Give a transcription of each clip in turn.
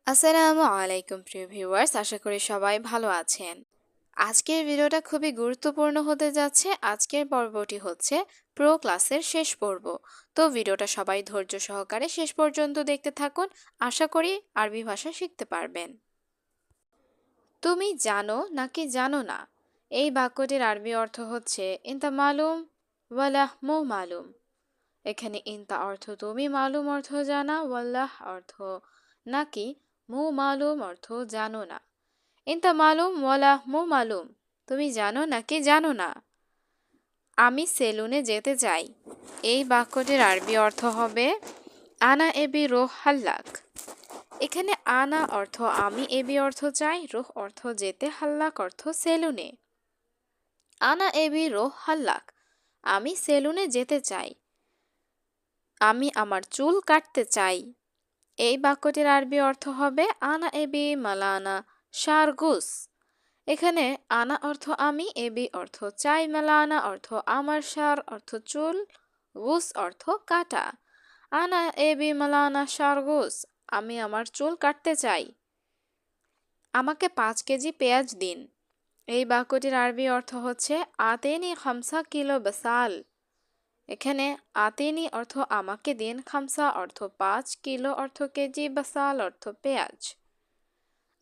আসসালামু আলাইকুম প্রিয় ভিউয়ার্স, আশা করি সবাই ভালো আছেন। আজকের ভিডিওটা খুবই গুরুত্বপূর্ণ হতে যাচ্ছে। আজকের পর্বটি হচ্ছে প্রো ক্লাসের শেষ পর্ব। তো ভিডিওটা সবাই ধৈর্য সহকারে শেষ পর্যন্ত দেখতে থাকুন। আশা করি আরবি ভাষা শিখতে পারবেন। তুমি জানো নাকি জানো না, এই বাক্যটির আরবি অর্থ হচ্ছে ইনতা মালুম ওয়ালাহ মো মালুম। এখানে ইনতা অর্থ তুমি, মালুম অর্থ জানা, ওয়াল্লাহ অর্থ নাকি, মু মালুম অর্থ জানো না। ইনতা মালুম ওয়ালা মু মালুম, তুমি জানো নাকি জানো না। আমি সেলুনে যেতে চাই, এই বাক্যটির আরবি অর্থ হবে আনা এবি রোহ হাল্লাক। এখানে আনা অর্থ আমি, এবি অর্থ চাই, রোহ অর্থ যেতে, হাল্লাক অর্থ সেলুনে। আনা এবি রোহ হাল্লাক, আমি সেলুনে যেতে চাই। আমি আমার চুল কাটতে চাই, এই বাক্যটির আরবি অর্থ হবে আনা এবি মালানা শারগুস। এখানে আনা অর্থ আমি, এবি অর্থ চাই, মালানা অর্থ আমার, শার অর্থ চুল, গুস অর্থ কাটা। আনা এবি মালানা শারগুস, আমি আমার চুল কাটতে চাই। আমাকে 5 কেজি পেঁয়াজ দিন, এই বাক্যটির আরবি অর্থ হচ্ছে আতেনি খামসা কিলো বাসাল। এখানে আতেনি অর্থ আমাকে দিন, খামসা অর্থ 5, কিলো অর্থ কেজি, বাসাল অর্থ পেঁয়াজ।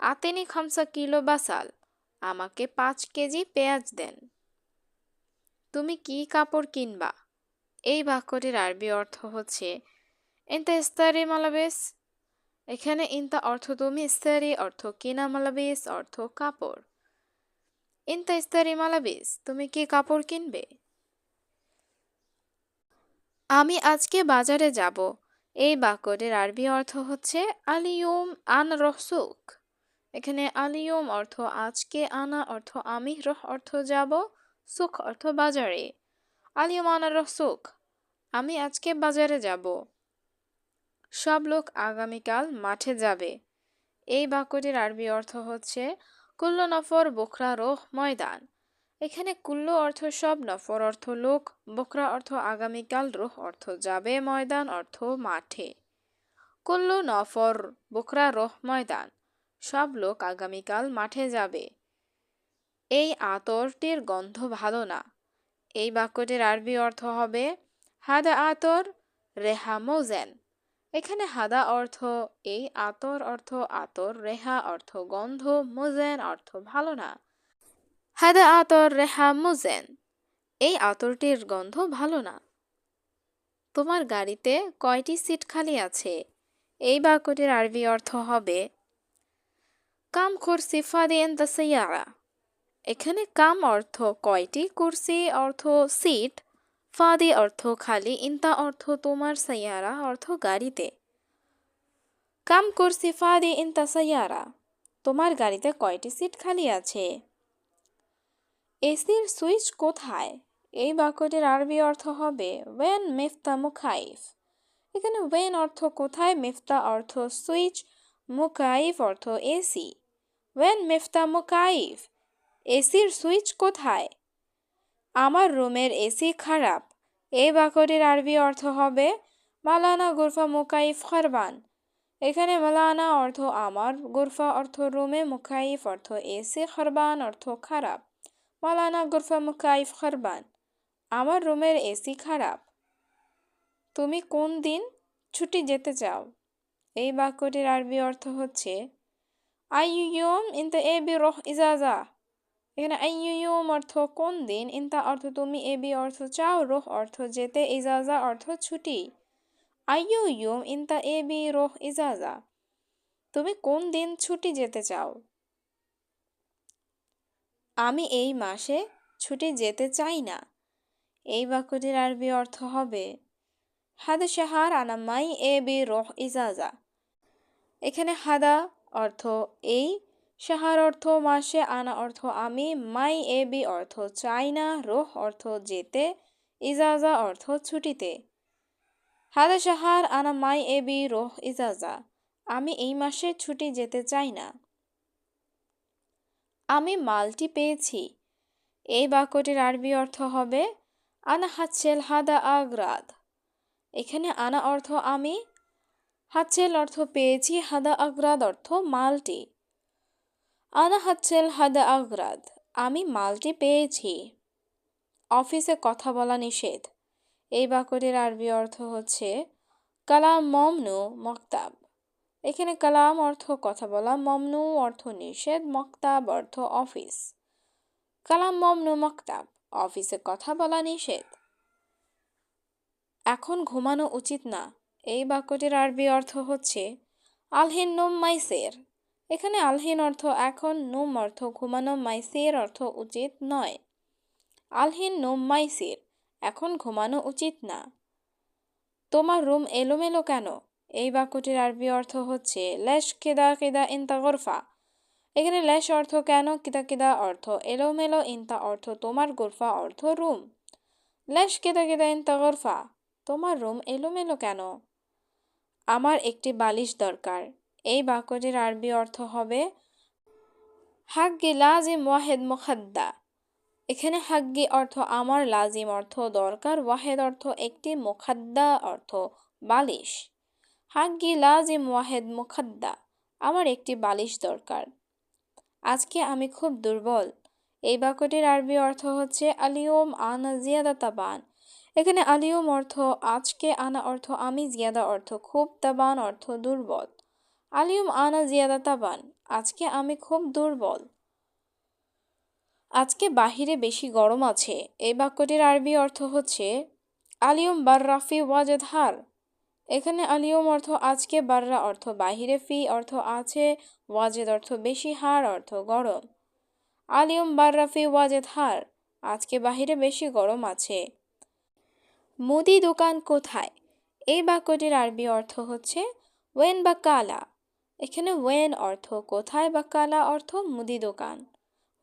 আতেনি খামসা কিলো বাসাল, আমাকে 5 কেজি পেঁয়াজ দেন। তুমি কি কাপড় কিনবা, এই বাক্যটির আরবি অর্থ হচ্ছে ইনতা ইস্তারি মালাবেস। এখানে ইনতা অর্থ তুমি, ইস্তারি অর্থ কিনা, মালাবেস অর্থ কাপড়। ইনতা ইস্তারি মালাবেস, তুমি কি কাপড় কিনবে। আমি আজকে বাজারে যাব, এই বাক্যটির আরবি অর্থ হচ্ছে আলিয়ুম আন রহসুক। এখানে আলিয়ুম অর্থ আজকে, আনা অর্থ আমি, রহ অর্থ যাব, সুখ অর্থ বাজারে। আলিয়ুম আনা রহসুক, আমি আজকে বাজারে যাব। সব লোক আগামীকাল মাঠে যাবে, এই বাক্যটির আরবি অর্থ হচ্ছে কুল্লু নফর বোখরা রোহ ময়দান। এখানে কুল্লু অর্থ সব, নফর অর্থ লোক, বোখরা অর্থ আগামীকাল, রোহ অর্থ যাবে, ময়দান অর্থ মাঠে। কুল্লু নফর বোখরা রোহ ময়দান, সব লোক আগামীকাল মাঠে যাবে। এই আতরটির গন্ধ ভালো না, এই বাক্যটির আরবি অর্থ হবে হাদা আতর রেহা মোজেন। এখানে হাদা অর্থ এই, আতর অর্থ আতর, রেহা অর্থ গন্ধ, মোজেন অর্থ ভালো না। হাদা আতর রেহা মোজেন, এই আতরটির গন্ধ ভালো না। তোমার গাড়িতে কয়টি সিট খালি আছে, এই বাক্যটির আরবি অর্থ হবে কাম কুরসি ফাদি ইনতা সাইয়ারা। এখানে কাম অর্থ কয়টি, কুরসি অর্থ সিট, ফাদি অর্থ খালি, ইনতা অর্থ তোমার, সাইয়ারা অর্থ গাড়িতে। কাম কুরসি ফাদি ইনতা সাইয়ারা, তোমার গাড়িতে কয়টি সিট খালি আছে। এসির সুইচ কোথায়, এই বাক্যটির আরবি অর্থ হবে ওয়েন মিফতা মুখাইফ। এখানে ওয়েন অর্থ কোথায়, মিফতা অর্থ সুইচ, মুকাইফ অর্থ এসি। ওয়েন মিফতা মুকাইফ, এসির সুইচ কোথায়। আমার রুমের এসি খারাপ, এই বাক্যটির আরবি অর্থ হবে মালানা গুরফা মুকাইফ খারবান। এখানে মালানা অর্থ আমার, গুরফা অর্থ রুমে, মুকাইফ অর্থ এসি, খারবান অর্থ খারাপ। মালানা গুরফা মুকাইফ খারবান, আমার রুমের এসি খারাপ। তুমি কোন দিন ছুটি যেতে চাও, এই বাক্যটির আরবি অর্থ হচ্ছে আইয়ুম ইনতা এবি রোহ ইজাজা। এখানে আইয়ুম অর্থ কোন দিন, ইনতা অর্থ তুমি, এবি অর্থ চাও, রোহ অর্থ যেতে, ইজাজা অর্থ ছুটি। আইয়ুম ইনতা এবি রোহ ইজাজা, তুমি কোন দিন ছুটি যেতে চাও। আমি এই মাসে ছুটি যেতে চাই না, এই বাক্যটির আরবি অর্থ হবে হাদা শাহার আনা মাই এবি রোহ ইজাজা। এখানে হাদা অর্থ এই, শাহার অর্থ মাসে, আনা অর্থ আমি, মাই এবি অর্থ চাই না, রোহ অর্থ যেতে, ইজাজা অর্থ ছুটিতে। হাদা শাহার আনা মাই এবি রোহ ইজাজা, আমি এই মাসে ছুটি যেতে চাই না। আমি মালটি পেয়েছি, এই বাক্যটির আরবি অর্থ হবে আনা হাচ্ছেল হাদা আগ্রাদ। এখানে আনা অর্থ আমি, হাতছেল অর্থ পেয়েছি, হাদা আগ্রাদ অর্থ মালটি। আনা হাতছেল হাদা আগ্রাদ, আমি মালটি পেয়েছি। অফিসে কথা বলা নিষেধ। এই বাক্যটির আরবি অর্থ হচ্ছে কালাম মমনু মক্তাব। এখানে কালাম অর্থ কথা বলা, মমনু অর্থ নিষেধ, মক্তাব অর্থ অফিস। কালাম মমনু মক্তাব, অফিসে কথা বলা নিষেধ। এখন ঘুমানো উচিত না। এই বাক্যটির আরবি অর্থ হচ্ছে আলহিন নুম মাইসের। এখানে আলহিন অর্থ এখন, নুম অর্থ ঘুমানো, মাইসের অর্থ উচিত নয়। আলহিন নুম মাইসির, এখন ঘুমানো উচিত না। তোমার রুম এলোমেলো কেন? এই বাক্যটির আরবি অর্থ হচ্ছে লেশ কেদা কেদা ইনতা গরফা। এখানে লেশ অর্থ কেন, কিদা কিদা অর্থ এলোমেলো, ইনতা অর্থ তোমার, গরফা অর্থ রুম। লেশ কেদা কেদা ইনতা গরফা, তোমার রুম এলোমেলো কেন? আমার একটি বালিশ দরকার। এই বাক্যটির আরবি অর্থ হবে হাগ্গি লাজিম ওয়াহেদ মুখাদ্দা। এখানে হাগ্গি অর্থ আমার, লাজিম অর্থ দরকার, ওয়াহেদ অর্থ একটি, মুখাদ্দা অর্থ বালিশ। হাগ্গি লাজিম ওয়াহেদ মুখাদ্দা, আমার একটি বালিশ দরকার। আজকে আমি খুব দুর্বল। এই বাক্যটির আরবি অর্থ হচ্ছে আলিয়ম আনা জিয়াদা তাবান। এখানে আলিয়ম অর্থ আজকে, আনা অর্থ আমি, জিয়াদা অর্থ খুব, তাবান অর্থ দুর্বল। আলিয়ম আনা জিয়াদা তাবান, আজকে আমি খুব দুর্বল। আজকে বাহিরে বেশি গরম আছে। এই বাক্যটির আরবি অর্থ হচ্ছে আলিয়ম বাররা ফি ওয়াজেদ হার। এখানে আলিয়ম অর্থ আজকে, বাররা অর্থ বাহিরে, ফি অর্থ আছে, ওয়াজেদ অর্থ বেশি, হার অর্থ গরম। আলিয়ম বাররা ফি ওয়াজেদ হার, আজকে বাহিরে বেশি গরম আছে। মুদি দোকান কোথায়? এই বাক্যটির আরবি অর্থ হচ্ছে ওয়েন বা কালা। এখানে ওয়েন অর্থ কোথায়, বা কালা অর্থ মুদি দোকান।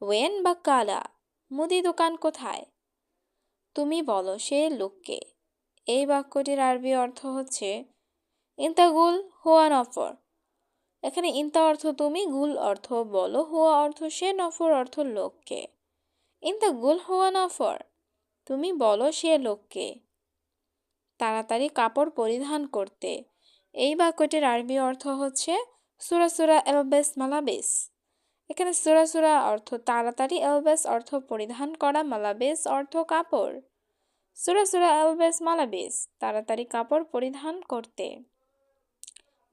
ওয়েন বা কালা, মুদি দোকান কোথায়? তুমি বলো সে লোককে। এই বাক্যটির আরবি অর্থ হচ্ছে ইন্তাগুল হুয়া নফর। এখানে ইন্তা অর্থ তুমি, গুল অর্থ বলো, হুয়া অর্থ সে, নফর অর্থ লোককে। ইন্তাগুল হুয়া নফর, তুমি বলো সে লোককে। তাড়াতাড়ি কাপড় পরিধান করতে। এই বাক্যটির আরবি অর্থ হচ্ছে সুরা সুরা এলবেস মালাবেস। এখানে সুরা সুরা অর্থ তাড়াতাড়ি, এলবেস অর্থ পরিধান করা, মালাবেস অর্থ কাপড়। সুরা সুরা এলবেস মালাবেস, তাড়াতাড়ি কাপড় পরিধান করতে।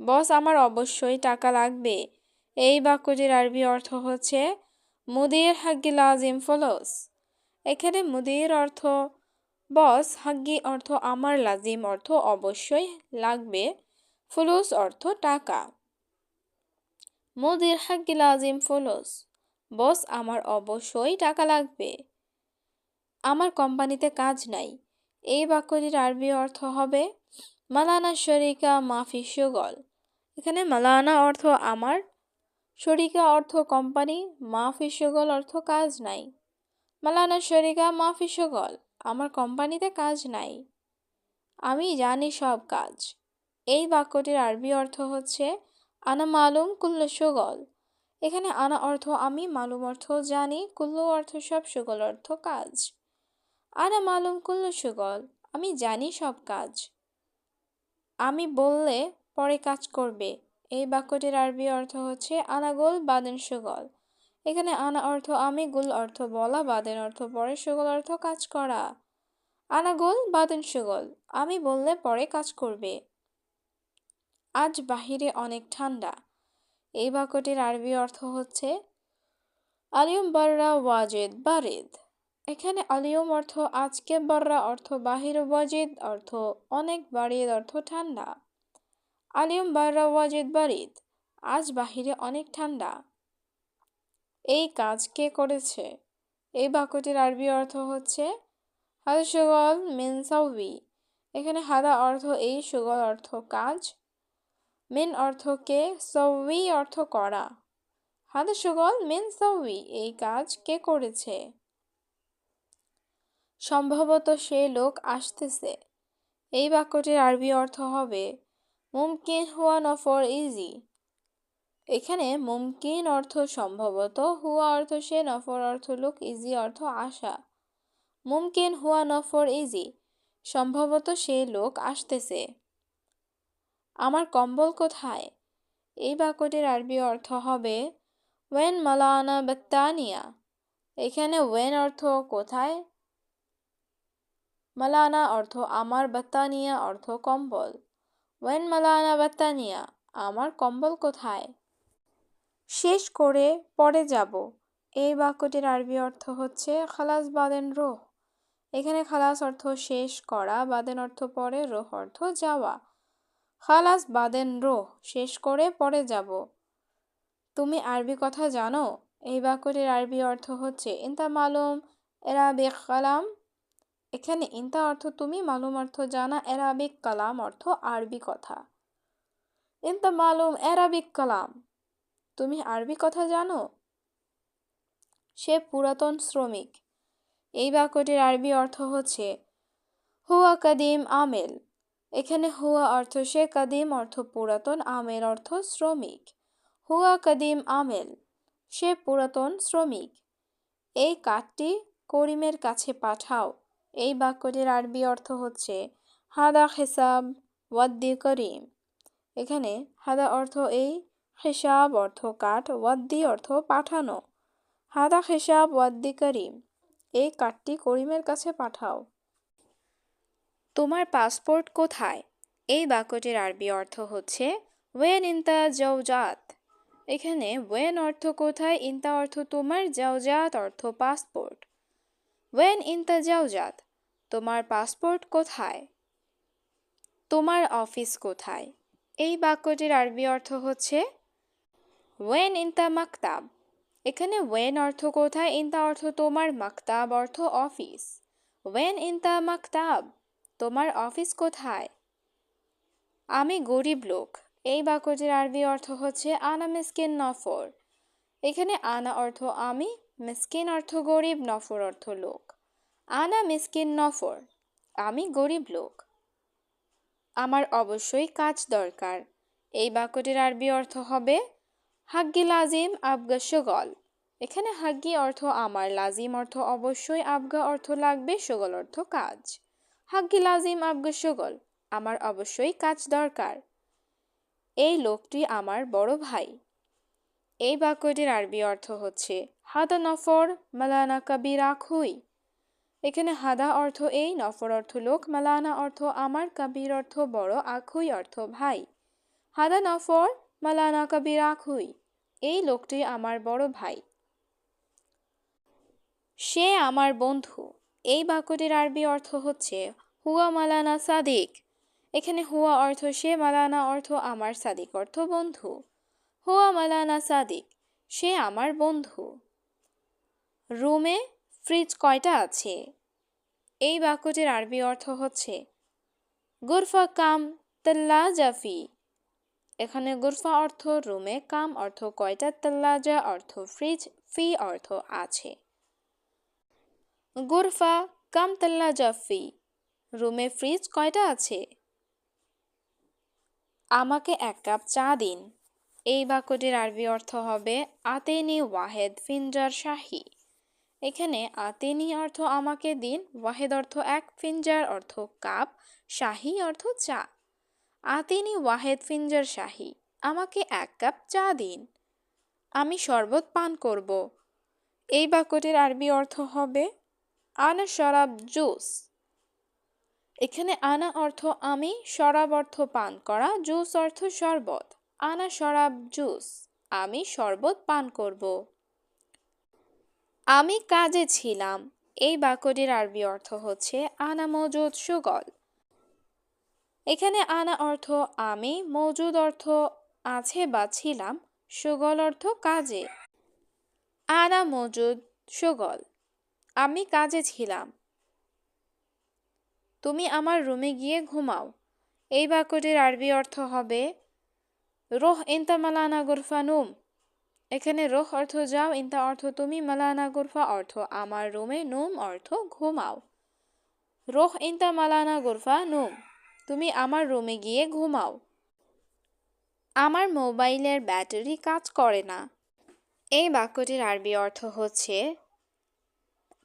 বস আমার অবশ্যই টাকা লাগবে। এই বাক্যটির আরবি অর্থ হচ্ছে মুদির হাগ্গি লাজিম ফলস। এখানে মুদির অর্থ বস, হাগ্গি অর্থ আমার, লাজিম অর্থ অবশ্যই, লাগবে, ফুলুস অর্থ টাকা। মুদির হাগ্গি লাজিম ফুলুস, বস আমার অবশ্যই টাকা লাগবে। আমার কোম্পানিতে কাজ নাই। এই বাক্যটির আরবি অর্থ হবে মালানা শরিকা মাফি শুগল। এখানে মালানা অর্থ আমার, শরিকা অর্থ কোম্পানি, মাফি শুগল অর্থ কাজ নাই। মালানা শরিকা মাফি শুগল, আমার কোম্পানিতে কাজ নাই। আমি জানি সব কাজ। এই বাক্যটির আরবি অর্থ হচ্ছে আনা মালুম কুল্লু শুগল। এখানে আনা অর্থ আমি, মালুম অর্থ জানি, কুল্লু অর্থ সব, শুগল অর্থ কাজ। আনা মালুম কুল্লু শুগল, আমি জানি সব কাজ। আমি বললে পরে কাজ করবে। এই বাক্যটির আরবি অর্থ হচ্ছে আনাগুল বাদেন শুগল। এখানে আনা অর্থ আমি, গুল অর্থ বলা, বাদেন অর্থ পরে, শুগল অর্থ কাজ করা। আনাগুল বাদেন শুগল, আমি বললে পরে কাজ করবে। আজ বাহিরে অনেক ঠান্ডা। এই বাক্যটির আরবি অর্থ হচ্ছে আলিয়ম বাররা ওয়াজেদ বারিদ। এখানে আলিয়ম অর্থ আজকে, বাররা অর্থ বাহির, ওয়াজিদ অর্থ অনেক, বারিদ অর্থ ঠান্ডা। আলিয়ম বাররা ওয়াজিদ বারিদ, আজ বাহিরে অনেক ঠান্ডা। এই কাজ কে করেছে? এই বাক্যটির আরবি অর্থ হচ্ছে হাদা শুগল মিন সাউবি। এখানে হাদা অর্থ এই, শুগল অর্থ কাজ, মিন অর্থ কে, সাউবি অর্থ করা। হাদা শুগল মিন সাউবি, এই কাজ কে করেছে? সম্ভবত সে লোক আসতেছে। এই বাক্যটির আরবি অর্থ হবে মুমকিন হুয়া নফর ইজি। এখানে মুমকিন অর্থ সম্ভবত, হুয়া অর্থ সে, নফর অর্থ লোক, ইজি অর্থ আসা। মুমকিন হুয়া নফর ইজি, সম্ভবত সে লোক আসতেছে। আমার কম্বল কোথায়? এই বাক্যটির আরবি অর্থ হবে ওয়েন মালানা বাত্তানিয়া। এখানে ওয়েন অর্থ কোথায়, মালানা অর্থ আমার, বাত্তানিয়া অর্থ কম্বল। ওয়েন মালানা বাত্তানিয়া, আমার কম্বল কোথায়? শেষ করে পরে যাব। এই বাক্যটির আরবি অর্থ হচ্ছে খালাস বাদেন রোহ। এখানে খালাস অর্থ শেষ করা, বাদেন অর্থ পরে, রোহ অর্থ যাওয়া। খালাস বাদেন রোহ, শেষ করে পরে যাব। তুমি আরবি কথা জানো? এই বাক্যটির আরবি অর্থ হচ্ছে ইনতা মালুম এরাবিক কালাম। এখানে ইনতা অর্থ তুমি, মালুম অর্থ জানা, এরাবিক কালাম অর্থ আরবি কথা। ইনতা মালুম এরাবিক কালাম, তুমি আরবি কথা জানো? সে পুরাতন শ্রমিক। এই বাক্যটির আরবি অর্থ হচ্ছে হুয়া কাদিম আমেল। এখানে হুয়া অর্থ সে, কাদিম অর্থ পুরাতন, আমেল অর্থ শ্রমিক। হুয়া কাদিম আমেল, সে পুরাতন শ্রমিক। এই কার্ডটি করিমের কাছে পাঠাও। এই বাক্যটির আরবি অর্থ হচ্ছে হাদা হিসাব ওয়াদ্দি করিম। এখানে হাদা অর্থ এই, হিসাব অর্থ কার্ড, ওয়াদ্দি অর্থ পাঠানো। হাদা হিসাব ওয়াদ্দি করিম, এই কার্ডটি করিমের কাছে পাঠাও। তোমার পাসপোর্ট কোথায়? এই বাক্যটির আরবি অর্থ হচ্ছে ওয়েন ইনতা জাওজাত। এখানে ওয়েন অর্থ কোথায়, ইনতা অর্থ তোমার, জাওজাত অর্থ পাসপোর্ট। ওয়েন ইনতা জাওজাত, তোমার পাসপোর্ট কোথায়? তোমার অফিস কোথায়? এই বাক্যটির আরবি অর্থ হচ্ছে ওয়েন ইনতা মাকতাব। এখানে ওয়েন অর্থ কোথায়, ইনতা অর্থ তোমার, মাকতাব অর্থ অফিস। ওয়েন ইনতা মাকতাব, তোমার অফিস কোথায়? আমি গরিব লোক। এই বাক্যটির আরবি অর্থ হচ্ছে আনা মিসকিন নফর। এখানে আনা অর্থ আমি, মিসকিন অর্থ গরিব, নফর অর্থ লোক। আনা মিসকিন নফর, আমি গরিব লোক। আমার অবশ্যই কাজ দরকার। এই বাক্যটির আরবি অর্থ হবে হাগ্গি লাজিম আবগা শগল। এখানে হাগ্গি অর্থ আমার, লাজিম অর্থ অবশ্যই, আবগা অর্থ লাগবে, শগল অর্থ কাজ। হাগ্গি লাজিম আবগা শগল, আমার অবশ্যই কাজ দরকার। এই লোকটি আমার বড় ভাই। এই বাক্যটির আরবি অর্থ হচ্ছে হাদা নফর মালানা কাবির আখুই। এখানে হাদা অর্থ এই, নফর অর্থ লোক, মালানা অর্থ আমার, কাবির অর্থ বড়, আখুই অর্থ ভাই। হাদা নফর মালানা কাবির আখুই, এই লোকটি আমার বড় ভাই। সে আমার বন্ধু। এই বাক্যটির আরবি অর্থ হচ্ছে হুয়া মালানা সাদিক। এখানে হুয়া অর্থ সে, মালানা অর্থ আমার, সাদিক অর্থ বন্ধু। হুয়া মালানা সাদিক, সে আমার বন্ধু। রুমে ফ্রিজ কয়টা আছে? এই বাক্যটির আরবি অর্থ হচ্ছে গুরফা কাম তাল্লাজা ফি। এখানে গুরফা অর্থ রুমে, কাম অর্থ কয়টা, তাল্লাজা অর্থ ফ্রিজ, ফি অর্থ আছে। গুরফা কাম তাল্লাজা ফি, রুমে ফ্রিজ কয়টা আছে? আমাকে এক কাপ চা দিন। এই বাক্যটির আরবি অর্থ হবে আতেনি ওয়াহেদ ফিনজার শাহি। এখানে আতেনি অর্থ আমাকে দিন, ওয়াহেদ অর্থ এক, ফিনজার অর্থ কাপ, শাহি অর্থ চা। আতেনি ওয়াহেদ ফিনজার শাহি, আমাকে এক কাপ চা দিন। আমি শরবত পান করব। এই বাক্যটির আরবি অর্থ হবে আনা শরাব জুস। এখানে আনা অর্থ আমি, শরাব অর্থ পান করা, জুস অর্থ শরবত। আনা শরাব জুস, আমি শরবত পান করব। আমি কাজে ছিলাম। এই বাক্যটির আরবি অর্থ হচ্ছে আনা মজুদ সুগল। এখানে আনা অর্থ আমি, মজুদ অর্থ আছে বা ছিলাম, সুগল অর্থ কাজে। আনা মজুদ সুগল, আমি কাজে ছিলাম। তুমি আমার রুমে গিয়ে ঘুমাও। এই বাক্যটির আরবি অর্থ হবে রোহ ইনতা মালানা গুরফা নুম। এখানে রোহ অর্থ যাও, ইনতা অর্থ তুমি, মালানা গুরফা অর্থ আমার রুমে, নুম অর্থ ঘুমাও। রোহ ইনতা মালানা গুরফা নুম, তুমি আমার রুমে গিয়ে ঘুমাও। আমার মোবাইলের ব্যাটারি কাজ করে না। এই বাক্যটির আরবি অর্থ হচ্ছে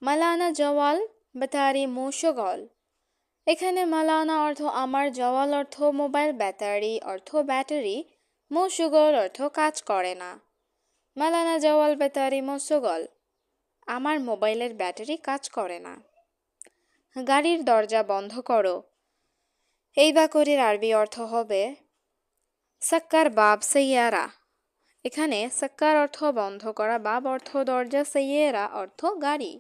মালানা জওয়াল বাতারি মুশগল। এখানে মালানা অর্থ আমার, জওয়াল অর্থ মোবাইল, ব্যাটারি অর্থ ব্যাটারি, মশুগল অর্থ কাজ করে না। মালানা জওয়াল ব্যাটারি মশুগল, আমার মোবাইলের ব্যাটারি কাজ করে না। গাড়ির দরজা বন্ধ করো। এই বাক্যটির আরবি অর্থ হবে সাক্কার বাব সাইয়ারা। এখানে সাক্কার অর্থ বন্ধ করা, বাব অর্থ দরজা, সাইয়েরা অর্থ গাড়ি।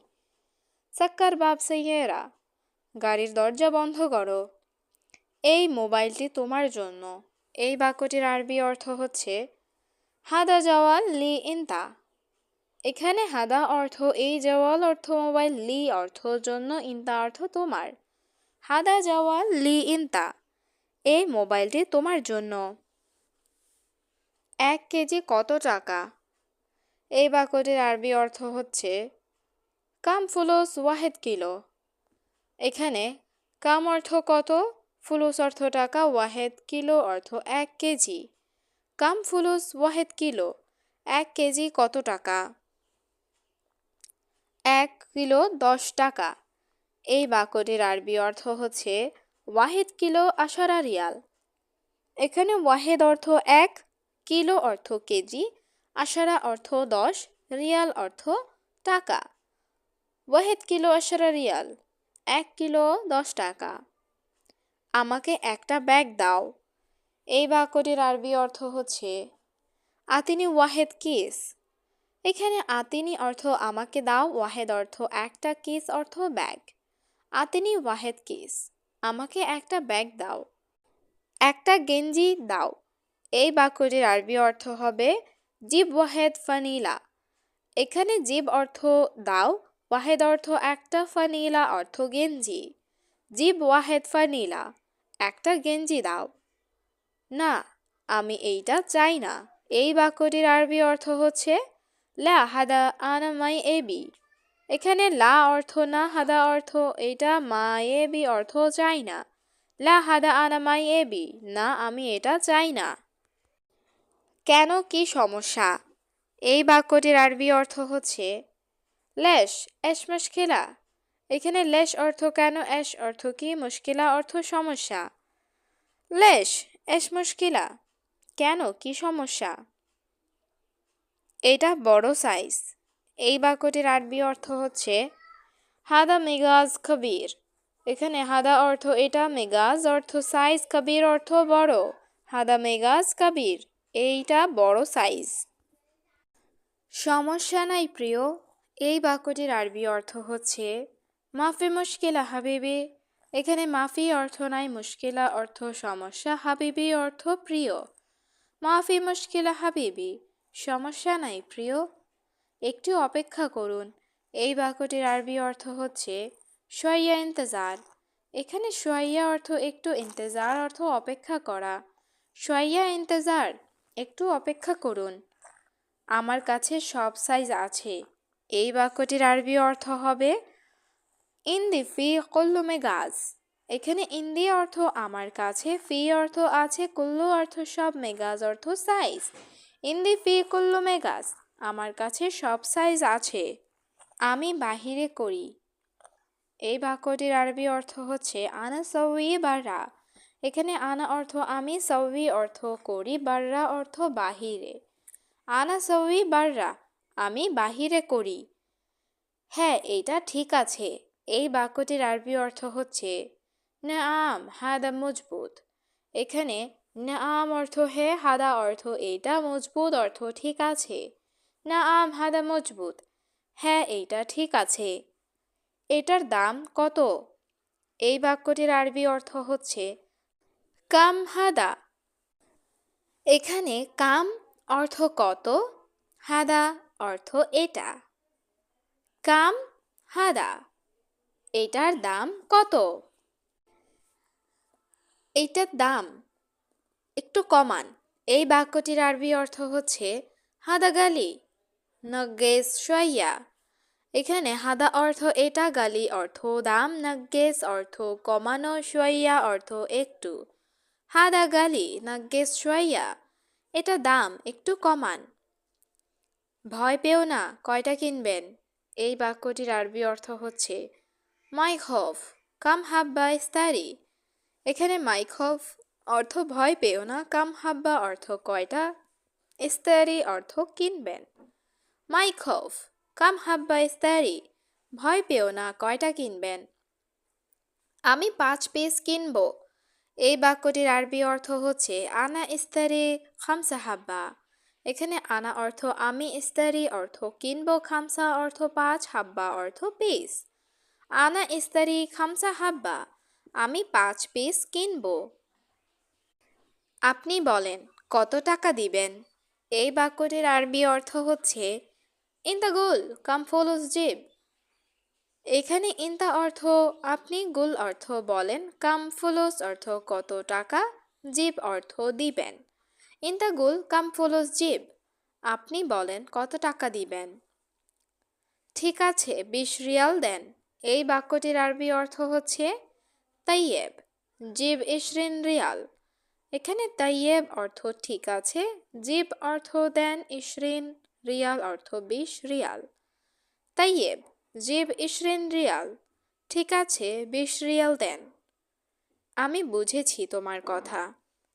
সাক্কার বাব সাইয়েরা, গাড়ির দরজা বন্ধ করো। এই মোবাইলটি তোমার জন্য। এই বাক্যটির আরবি অর্থ হচ্ছে হাদা জওয়াল লি ইনতা। এখানে হাদা অর্থ এই, জওয়াল অর্থ মোবাইল, লি অর্থ জন্য, ইনতা অর্থ তোমার। হাদা জওয়াল লি ইনতা, এই মোবাইলটি তোমার জন্য। 1 কেজি কত টাকা? এই বাক্যটির আরবি অর্থ হচ্ছে কাম ফুলুস ওয়াহেদ কিলো। এখানে কাম অর্থ কত, ফুলুস অর্থ টাকা, ওয়াহেদ কিলো অর্থ 1 কেজি। কাম ফুলুস ওয়াহেদ কিলো, 1 কেজি কত টাকা? 1 কিলো 10 টাকা। এই বাক্যটির আরবি অর্থ হচ্ছে ওয়াহেদ কিলো আশারা রিয়াল। এখানে ওয়াহেদ অর্থ 1, কিলো অর্থ কেজি, আশারা অর্থ 10, রিয়াল অর্থ টাকা। ওয়াহেদ কিলো আশারা রিয়াল, 1 কিলো 10 টাকা। আমাকে একটা ব্যাগ দাও। এই বাক্যটির আরবি অর্থ হচ্ছে আতিনি ওয়াহেদ কিস। এখানে আতিনি অর্থ আমাকে দাও, ওয়াহেদ অর্থ একটা, কিস অর্থ ব্যাগ। আতিনি ওয়াহেদ কিস, আমাকে একটা ব্যাগ দাও। একটা গেঞ্জি দাও। এই বাক্যটির আরবি অর্থ হবে জিব ওয়াহেদ ফানিলা। এখানে জিব অর্থ দাও, ওয়াহেদ অর্থ একটা, ফানিলা অর্থ গেঞ্জি। জিব ওয়াহেদ ফানিলা, একটা গেঞ্জি দাও। না, আমি এইটা চাই না। এই বাক্যটির আরবি অর্থ হচ্ছে লা হাদা আনা মাই এবি। এখানে লা অর্থ না, হাদা অর্থ এটা, মাই এবি অর্থ চাই না। লা হাদা আনা মাই এবি, না আমি এটা চাই না। কেন, কি সমস্যা? এই বাক্যটির আরবি অর্থ হচ্ছে লেশ এশ মুশকিলা। এখানে লেশ অর্থ কেন, এশ অর্থ কি, মুশকিলা অর্থ সমস্যা। লেশ এশ মুশকিলা, কেন, কি সমস্যা? এটা বড় সাইজ। এই বাক্যটির আরবি অর্থ হচ্ছে হাদা মেগাজ কবির। এখানে হাদা অর্থ এটা, মেগাজ অর্থ সাইজ, কবির অর্থ বড়। হাদা মেগাজ কবির, এইটা বড় সাইজ। সমস্যা নাই প্রিয়। এই বাক্যটির আরবি অর্থ হচ্ছে মাফি মুশকিলা হাবিবি। এখানে মাফি অর্থ নাই, মুশকিলা অর্থ সমস্যা, হাবিবি অর্থ প্রিয়। মাফি মুশকিলা হাবিবি, সমস্যা নাই প্রিয়। একটু অপেক্ষা করুন। এই বাক্যটির আরবি অর্থ হচ্ছে শোয়াইয়া ইন্তজার। এখানে শোয়াইয়া অর্থ একটু, ইন্তজার অর্থ অপেক্ষা করা। শোয়াইয়া ইন্তজার, একটু অপেক্ষা করুন। আমার কাছে সব সাইজ আছে। এই বাক্যটির আরবি অর্থ হবে ইন্দি ফি কুল্লু মেগাজ। এখানে ইন্দি অর্থ আমার কাছে, ফি অর্থ আছে, কুল্লু অর্থ সব, মেগাজ অর্থ সাইজ। ইন্দি ফি কুল্লু মেগাজ, আমার কাছে সব সাইজ আছে। আমি বাহিরে করি। এই বাক্যটির আরবি অর্থ হচ্ছে আনা সউই বাররা। এখানে আনা অর্থ আমি, সউই অর্থ করি, বাররা অর্থ বাহিরে। আনা সউই বাররা, আমি বাহিরে করি। হ্যাঁ, এটা ঠিক আছে। এই বাক্যটির আরবি অর্থ হচ্ছে নাআম হাদা মজবুত। এখানে নাআম অর্থ হে, হাদা অর্থ এটা, মজবুত অর্থ ঠিক আছে। নাআম হাদা মজবুত, হ্যাঁ এইটা ঠিক আছে। এটার দাম কত? এই বাক্যটির আরবি অর্থ হচ্ছে কাম হাদা। এখানে কাম অর্থ কত, হাদা অর্থ এটা। কাম হাদা, এটার দাম কত? এইটার দাম একটু কমান। এই বাক্যটির আরবি অর্থ হচ্ছে হাদা গালি নগেস শোয়াইয়া। এখানে হাদা অর্থ এটা, গালি অর্থ দাম, নগেস অর্থ কমানো, শোয়াইয়া অর্থ একটু। হাদা গালি নগেস শোয়াইয়া, এটা দাম একটু কমান। ভয় পেও না, কয়টা কিনবেন? এই বাক্যটির আরবি অর্থ হচ্ছে মাই খৌফ। কাম হাব্বা ইস্তারি। এখানে মাই খৌফ অর্থ ভয় পেও না, কাম হাব্বা অর্থ কয়টা, ইস্তারি অর্থ কিনবেন। মাই খৌফ কাম হাব্বা ইস্তারি, ভয় পেও না, কয়টা কিনবেন। আমি 5 পিস কিনব। এই বাক্যটির আরবি অর্থ হচ্ছে আনা ইস্তারি খামসা হাব্বা। এখানে আনা অর্থ আমি, ইস্তারি অর্থ কিনব, খামসা অর্থ 5, হাব্বা অর্থ পিস। আনা ইস্তারি খামসা হাব্বা, আমি 5 পিস কিনব। আপনি বলেন কত টাকা দিবেন। এই বাক্যটির আরবি অর্থ হচ্ছে ইনতা গুল কাম ফুলুস জিব। এখানে ইনতা অর্থ আপনি, গুল অর্থ বলেন, কাম ফুলুস অর্থ কত টাকা, জিব অর্থ দিবেন। ইনতা গুল কাম ফুলুস জিব, আপনি বলেন কত টাকা দিবেন। ঠিক আছে 20 রিয়াল দেন। এই বাক্যটির আরবি অর্থ হচ্ছে তাইয়েব জিব 20 রিয়াল। এখানে তাইয়েব অর্থ ঠিক আছে, জিব অর্থ দেন, 20 রিয়াল অর্থ 20 রিয়াল। তাইয়েব জিব 20 রিয়াল, ঠিক আছে 20 রিয়াল দেন। আমি বুঝেছি তোমার কথা।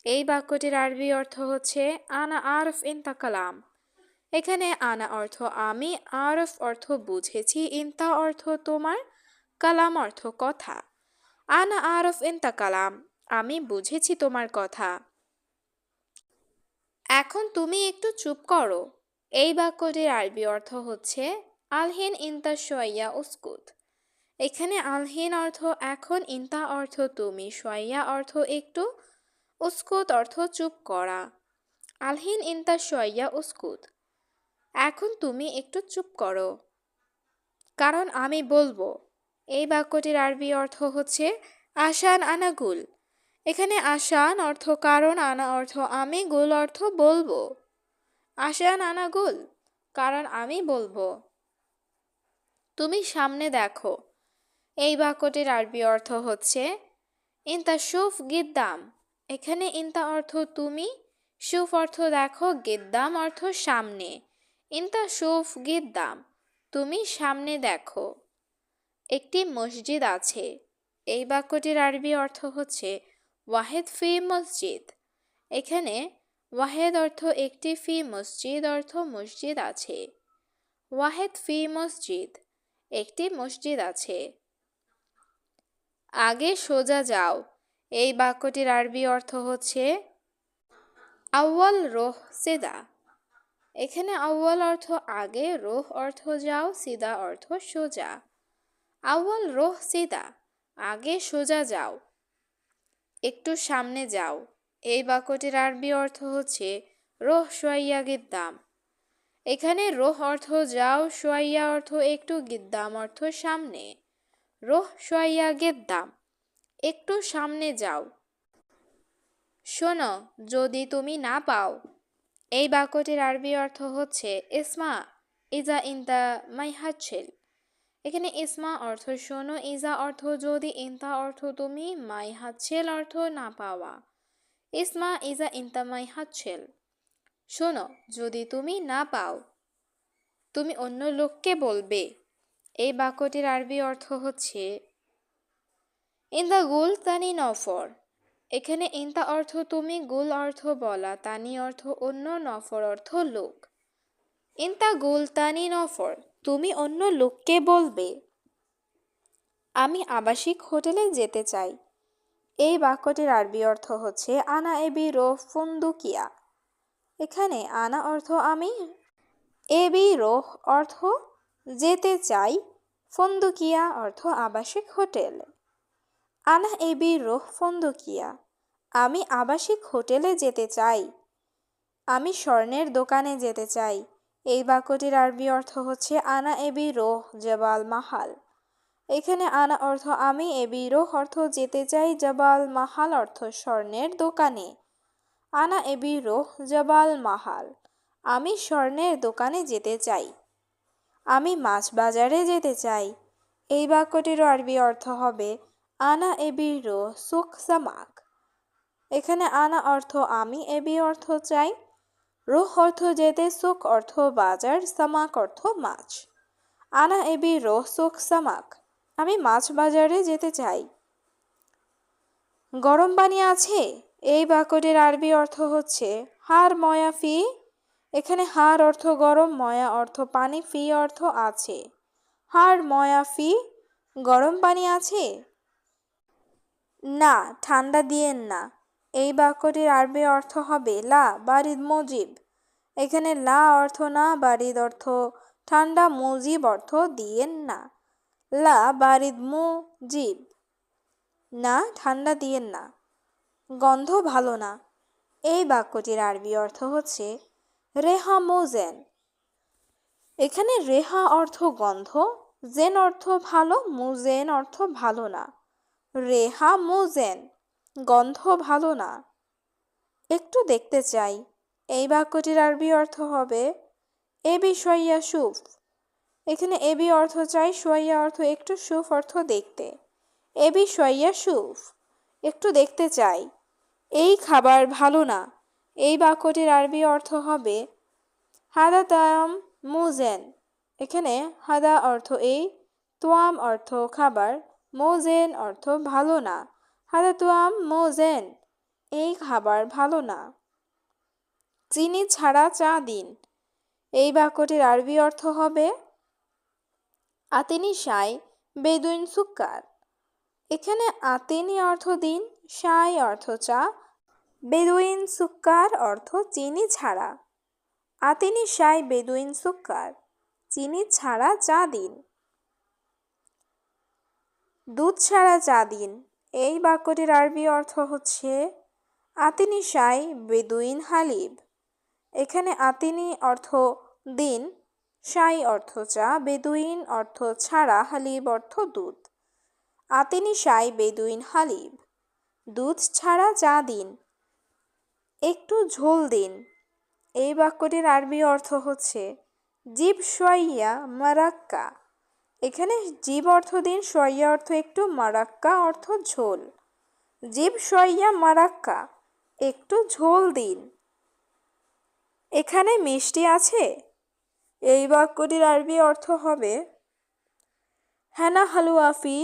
এই বাক্যটির আরবি অর্থ হচ্ছে আনা আরফ ইনতা কালাম। এখানে আনা অর্থ আমি, আরফ অর্থ বুঝেছি, ইনতা অর্থ তোমার, কালাম অর্থ কথা। আনা আরফ ইনতা কালাম, আমি বুঝেছি তোমার কথা। এখন তুমি একটু চুপ করো। এই বাক্যটির আরবি অর্থ হচ্ছে আলহিন ইনতা শোয়াইয়া উস্কুত। এখানে আলহিন অর্থ এখন, ইনতা অর্থ তুমি, শোয়াইয়া অর্থ একটু, উস্কুত অর্থ চুপ করা। আলহিন ইনতা শোয়াইয়া উস্কুত, এখন তুমি একটু চুপ করো। কারণ আমি বলবো। এই বাক্যটির আরবি অর্থ হচ্ছে আশান আনাগুল। এখানে আশান অর্থ কারণ, আনা অর্থ আমি, গুল অর্থ বলবো। আশান আনাগুল, কারণ আমি বলবো। তুমি সামনে দেখো। এই বাক্যটির আরবি অর্থ হচ্ছে ইনতা শুফ গিদ্দাম। এখানে ইনতা অর্থ তুমি, শুফ অর্থ দেখো, গিদ্দাম অর্থ সামনে। ইনতা শুফ গিদ্দাম, তুমি সামনে দেখো। একটি মসজিদ আছে। এই বাক্যটির আরবি অর্থ হচ্ছে ওয়াহেদ ফি মসজিদ। এখানে ওয়াহেদ অর্থ একটি, ফি মসজিদ অর্থ মসজিদ আছে। ওয়াহেদ ফি মসজিদ, একটি মসজিদ আছে। আগে সোজা যাও। এই বাক্যটির আরবি অর্থ হচ্ছে আউয়াল রোহ সিদা। এখানে আউয়াল অর্থ আগে, রোহ অর্থ যাও, সিদা অর্থ সোজা। আউয়াল রোহ সিদা, আগে সোজা যাও। একটু সামনে যাও। এই বাক্যটির আরবি অর্থ হচ্ছে রোহ শোয়াইয়া গিদ্দাম। এখানে রোহ অর্থ যাও, শোয়াইয়া অর্থ একটু, গিদ্দাম অর্থ সামনে। রোহ শোয়াইয়া গিদ্দাম, একটু সামনে যাও। শোনো যদি তুমি না পাও। এই বাক্যটির আরবি অর্থ হচ্ছে ইসমা ইজা ইনতা মাইহাচ্ছিল। এখানে ইসমা অর্থ শোনো, ইজা অর্থ যদি, ইনতা অর্থ তুমি, মাইহাচ্ছিল অর্থ না পাওয়া। ইসমা ইজা ইনতা মাইহাচ্ছিল, শোনো যদি তুমি না পাও। তুমি অন্য লোককে বলবে। এই বাক্যটির আরবি অর্থ হচ্ছে ইনদা গুল তানি নফর। এখানে ইনতা অর্থ তুমি, গুল অর্থ বলা, তানি অর্থ অন্য, নফর অর্থ লোক। ইনতা গুল তানি নফর, তুমি অন্য লোককে বলবে। আমি আবাসিক হোটেলে যেতে চাই। এই বাক্যটির আরবি অর্থ হচ্ছে আনা এবি রো ফুন্দুকিয়া। এখানে আনা অর্থ আমি, এবি রোহ অর্থ যেতে চাই, ফন্দুকিয়া অর্থ আবাসিক হোটেল। আনা এবি রোহ ফন্দুকিয়া, আমি আবাসিক হোটেলে যেতে চাই। আমি স্বর্ণের দোকানে যেতে চাই। এই বাক্যটির আরবি অর্থ হচ্ছে আনা এবি রোহ জবাল মাহাল। এখানে আনা অর্থ আমি, এবি রোহ অর্থ যেতে চাই, জবাল মাহাল অর্থ স্বর্ণের দোকানে। আনা এবি রোহ জবাল মাহাল, আমি স্বর্ণের দোকানে যেতে চাই। আমি মাছ বাজারে যেতে চাই। এই বাক্যটির আরবি অর্থ হবে আনা এবি রো সুক সামাক। এখানে আনা অর্থ আমি, এবি অর্থ চাই, রোহ অর্থ যেতে, সুক অর্থ বাজার, সামাক অর্থ মাছ। আনা এবি রো সুক সামাক, আমি মাছ বাজারে যেতে চাই। গরম পানি আছে? এই বাক্যটির আরবি অর্থ হচ্ছে হার ময়া ফি। এখানে হার অর্থ গরম, ময়া অর্থ পানি, ফি অর্থ আছে। হার ময়া ফি, গরম পানি আছে? না, ঠান্ডা দিয়েন না। এই বাক্যটির আরবি অর্থ হবে লা বারিদ মুজিব। এখানে লা অর্থ না, বারিদ অর্থ ঠান্ডা, মুজিব অর্থ দিয়েন না। লা বারিদ মুজিব, না ঠান্ডা দিয়েন না। গন্ধ ভালো না। এই বাক্যটির আরবি অর্থ হচ্ছে রেহা মুজেন। এখানে রেহা অর্থ গন্ধ, জেন অর্থ ভালো, মুজেন অর্থ ভালো না। রেহা মুজেন, গন্ধ ভালো না। একটু দেখতে চাই। এই বাক্যটির আরবি অর্থ হবে এবি শোয়া সুফ। এখানে এবি অর্থ চাই, শোয়া অর্থ একটু, সুফ অর্থ দেখতে। এবি শোয়া সুফ, একটু দেখতে চাই। এই খাবার ভালো না। এই বাক্যটির আরবি অর্থ হবে হাদা তায়াম মুজেন। এখানে হাদা অর্থ এই, তোয়াম অর্থ খাবার, মোজেন অর্থ ভালো না। হাদা তোয়াম মোজেন, এই খাবার ভালো না। চিনি ছাড়া চা দিন। এই বাক্যটির আরবি অর্থ হবে আতিনি শাই বেদুইন সুক্কার। এখানে আতিনি অর্থ দিন, শাই অর্থ চা, বেদুইন সুক্কার অর্থ চিনি ছাড়া। আতিনি শাই বেদুইন সুক্কার, চিনি ছাড়া চা দিন। দুধ ছাড়া চা দিন। এই বাক্যটির আরবি অর্থ হচ্ছে আতিনি শাই বেদুইন হালিব। এখানে আতিনি অর্থ দিন, শাই অর্থ চা, বেদুইন অর্থ ছাড়া, হালিব অর্থ দুধ। আতিনি শাই বেদুইন হালিব, দুধ ছাড়া চা দিন। একটু ঝোল দিন। এই বাক্যটির আরবি অর্থ হচ্ছে জিব শোয়া মারাক্কা। এখানে জিব অর্থ দিন, শোয়া অর্থ একটু, মারাক্কা অর্থ ঝোল। জিব শোয়া মারাক্কা, একটু ঝোল দিন। এখানে মিষ্টি আছে? এই বাক্যটির আরবি অর্থ হবে হেনা হালুয়া ফি।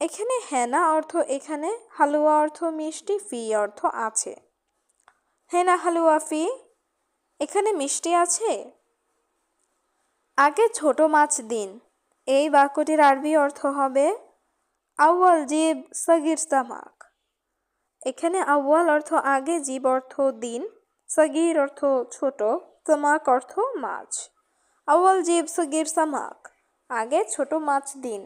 এখানে হেনা অর্থ এখানে, হালুয়া অর্থ মিষ্টি, ফি অর্থ আছে। হেনা হালুয়া ফি, এখানে মিষ্টি আছে? আগে ছোট মাছ দিন। এই বাক্যটির আরবি অর্থ হবে আউয়াল জিব সগির সামাক। এখানে আউয়াল অর্থ আগে, জিব অর্থ দিন, সগির অর্থ ছোট, সামাক অর্থ মাছ। আউয়াল জিব সগির সামাক, আগে ছোট মাছ দিন।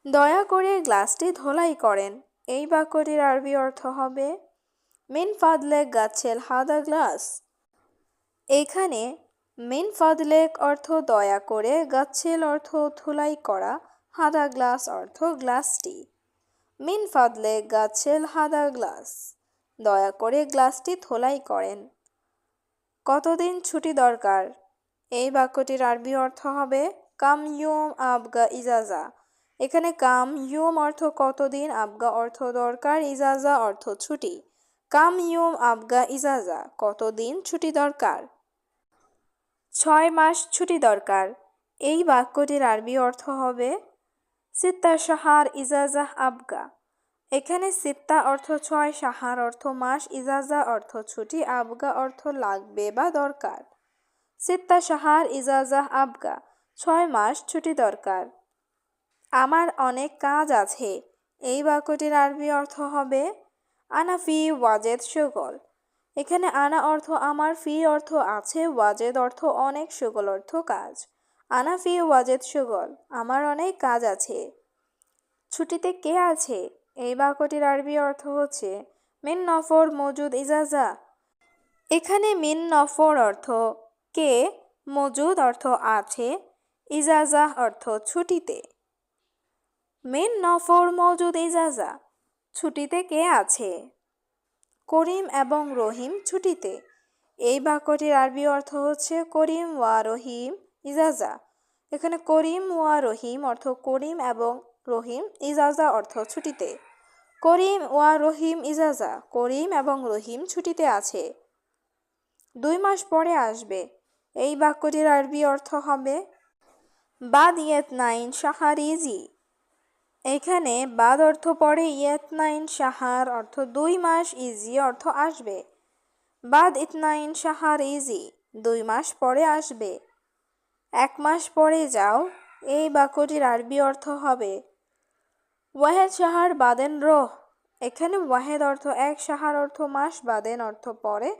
দয়া করে গ্লাসটি ধোলাই করেন। এই বাক্যটির আরবি অর্থ হবে মিন ফাদলেক গাছেল হাদা গ্লাস। এইখানে মিন ফাদলেক অর্থ দয়া করে, গাছেল অর্থ ধুলাই করা, হাদা গ্লাস অর্থ গ্লাসটি। মিন ফাদলেক গাছেল হাদা গ্লাস, দয়া করে গ্লাসটি ধোলাই করেন। কতদিন ছুটি দরকার? এই বাক্যটির আরবি অর্থ হবে কাম ইয়ুম আবগা ইজাজা। এখানে কাম ইয়ুম অর্থ কতদিন, আবগা অর্থ দরকার, ইজাজা অর্থ ছুটি। কাম ইয়ুম আবগা ইজাজা, কতদিন ছুটি দরকার? 6 মাস ছুটি দরকার। এই বাক্যটির আরবি অর্থ হবে সিত্তা শাহার ইজাজা আবগা। এখানে সিত্তা অর্থ 6, শাহার অর্থ মাস, ইজাজা অর্থ ছুটি, আবগা অর্থ লাগবে বা দরকার। সিত্তা শাহার ইজাজা আবগা, 6 মাস ছুটি দরকার। আমার অনেক কাজ আছে। এই বাক্যটির আরবি অর্থ হবে আনা ফি ওয়াজেদ শুগল। এখানে আনা অর্থ আমার, ফি অর্থ আছে, ওয়াজেদ অর্থ অনেক, শুগল অর্থ কাজ। আনা ফি ওয়াজেদ শুগল, আমার অনেক কাজ আছে। ছুটিতে কে আছে? এই বাক্যটির আরবি অর্থ হচ্ছে মিন নফর মজুদ ইজাজা। এখানে মিন নফর অর্থ কে, মজুদ অর্থ আছে, ইজাজা অর্থ ছুটিতে। মিন নফর মজুদ ইজাজা, ছুটিতে কে আছে? করিম এবং রহিম ছুটিতে। এই বাক্যটির আরবি অর্থ হচ্ছে করিম ওয়া রহিম ইজাজা। এখানে করিম ওয়া রহিম অর্থ করিম এবং রহিম, ইজাজা অর্থ ছুটিতে। করিম ওয়া রহিম ইজাজা, করিম এবং রহিম ছুটিতে আছে। 2 মাস পরে আসবে। এই বাক্যটির আরবি অর্থ হবে বাদিয়াত নাইন শাহারিজি। এখানে বাদ অর্থ পরে ইতনাইন শাহার অর্থ 2 মাস, ইজি অর্থ আসবে। বাদ ইতনাইন শাহার ইজি 2 মাস পরে আসবে। 1 মাস পরে যাও এই বাক্যটির আরবি অর্থ হবে ওয়াহেদ শাহার বাদেন রোহ। এখানে ওয়াহেদ অর্থ 1, শাহার অর্থ মাস, বাদেন অর্থ পরে,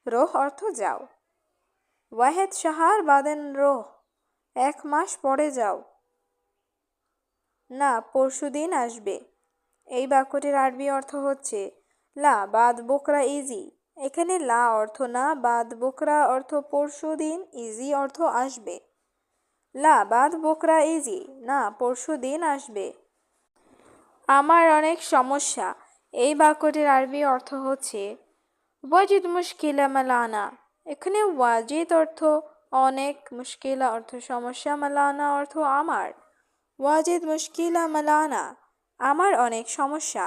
রোহ অর্থ যাও। ওয়াহেদ শাহার বাদেন রোহ 1 মাস পরে যাও। না, পরশুদিন আসবে। এই বাক্যটির আরবি অর্থ হচ্ছে লা বাদ বোকরা ইজি। এখানে লা অর্থ না, বাদ বোকরা অর্থ পরশুদিন, ইজি অর্থ আসবে। লা বাদ বোকরা ইজি, না পরশুদিন আসবে। আমার অনেক সমস্যা। এই বাক্যটির আরবি অর্থ হচ্ছে ওয়াজিদ মুশকিলা মালানা। এখানে ওয়াজিদ অর্থ অনেক, মুশকিলা অর্থ সমস্যা, মালানা অর্থ আমার। ওয়াজিদ মুশকিলা মালানা, আমার অনেক সমস্যা।